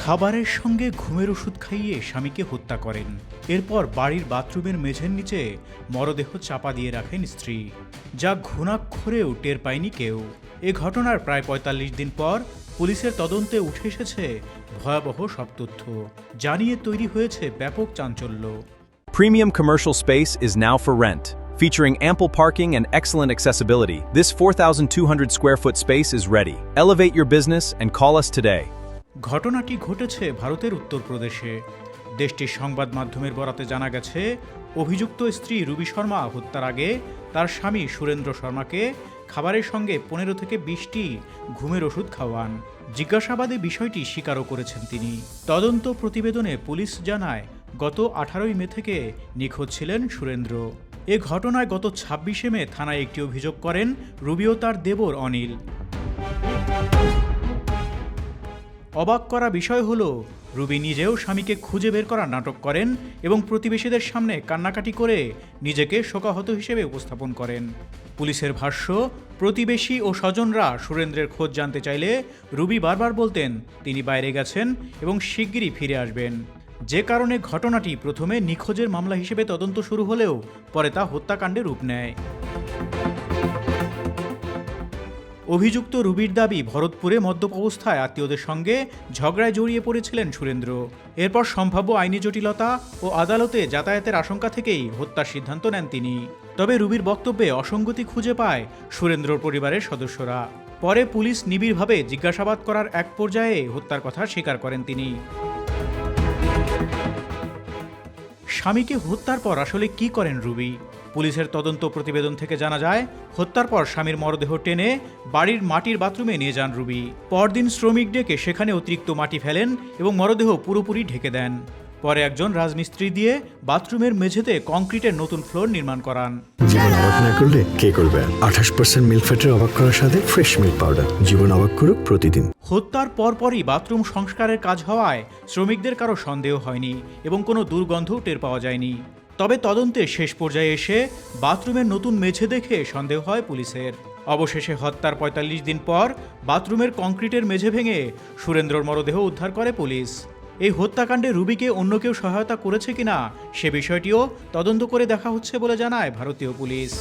খাবারের সঙ্গে ঘুমের ওষুধ খাইয়ে স্বামীকে হত্যা করেন। এরপর বাড়ির বাথরুমের মেঝের নিচে মরদেহ চাপা দিয়ে রাখেন স্ত্রী, যা ঘুণাক্ষরেও টের পায়নি কেউ। এ ঘটনার প্রায় ৪৫ দিন পর পুলিশের তদন্তে উঠে এসেছে ভয়াবহ সব তথ্য, জানিয়ে তৈরি হয়েছে ব্যাপক চাঞ্চল্য। Premium commercial space is now for rent. Featuring ample parking and excellent accessibility, this 4,200 square foot space is ready. Elevate your business and call us today. ঘটনাটি ঘটেছে ভারতের উত্তরপ্রদেশে। দেশটির সংবাদ মাধ্যমের বরাতে জানা গেছে, অভিযুক্ত স্ত্রী রুবি শর্মা হত্যার আগে তার স্বামী সুরেন্দ্র শর্মাকে খাবারের সঙ্গে 15 থেকে 20টি ঘুমের ওষুধ খাওয়ান। জিজ্ঞাসাবাদে বিষয়টি স্বীকারও করেছেন তিনি। তদন্ত প্রতিবেদনে পুলিশ জানায়, গত 18 মে থেকে নিখোঁজ ছিলেন সুরেন্দ্র। এ ঘটনায় গত 26 মে থানায় একটি অভিযোগ করেন রুবি ও তার দেবর অনিল। অবাক করা বিষয় হলো, রুবি নিজেও স্বামীকে খুঁজে বের করার নাটক করেন এবং প্রতিবেশীদের সামনে কান্নাকাটি করে নিজেকে শোকাহত হিসেবে উপস্থাপন করেন। পুলিশের ভাষ্য, প্রতিবেশী ও স্বজনরা সুরেন্দ্রের খোঁজ জানতে চাইলে রুবি বারবার বলতেন তিনি বাইরে গেছেন এবং শিগগিরই ফিরে আসবেন, যে কারণে ঘটনাটি প্রথমে নিখোঁজের মামলা হিসেবে তদন্ত শুরু হলেও পরে তা হত্যাকাণ্ডে রূপ নেয়। অভিযুক্ত রুবির দাবি, ভরতপুরে মদ্যপ অবস্থায় আত্মীয়দের সঙ্গে ঝগড়ায় জড়িয়ে পড়েছিলেন সুরেন্দ্র। এরপর সম্ভাব্য আইনি জটিলতা ও আদালতে যাতায়াতের আশঙ্কা থেকেই হত্যার সিদ্ধান্ত নেন তিনি। তবে রুবির বক্তব্যে অসঙ্গতি খুঁজে পায় সুরেন্দ্রর পরিবারের সদস্যরা। পরে পুলিশ নিবিড়ভাবে জিজ্ঞাসাবাদ করার এক পর্যায়ে হত্যার কথা স্বীকার করেন তিনি। স্বামীকে হত্যার পর আসলে কি করেন রুবি? পুলিশের তদন্ত প্রতিবেদন থেকে জানা যায়, হত্যার পর স্বামীর মরদেহ টেনে বাড়ির মাটির বাথরুমে নিয়ে যান রুবি। পরদিন শ্রমিক ডেকে সেখানে অতিরিক্ত মাটি ফেলেন এবং মরদেহ পুরোপুরি ঢেকে দেন। পরে একজন রাজমিস্ত্রি দিয়ে বাথরুমের মেঝেতে কংক্রিটের নতুন ফ্লোর নির্মাণ করান। জীবন অবাক না করলে কে করবে? 28% মিল্ক ফ্যাটের অবাক করার সাথে ফ্রেশ মিল্ক পাউডার। জীবন অবাক করুক প্রতিদিন। হত্যার পরপরই বাথরুম সংস্কারের কাজ হওয়ায় শ্রমিকদের কারো সন্দেহ হয়নি এবং কোনো দুর্গন্ধও টের পাওয়া যায়নি। তবে তদন্তের শেষ পর্যায়ে এসে বাথরুমের নতুন মেঝে দেখে সন্দেহ হয় পুলিশের। অবশেষে হত্যার ৪৫ দিন পর বাথরুমের কংক্রিটের মেঝে ভেঙে সুরেন্দ্রর মরদেহ উদ্ধার করে পুলিশ। এই হত্যাকাণ্ডে রুবিকে অন্য কেউ সহায়তা করেছে কিনা সে বিষয়টিও তদন্ত করে দেখা হচ্ছে বলে জানায় ভারতীয় পুলিশ।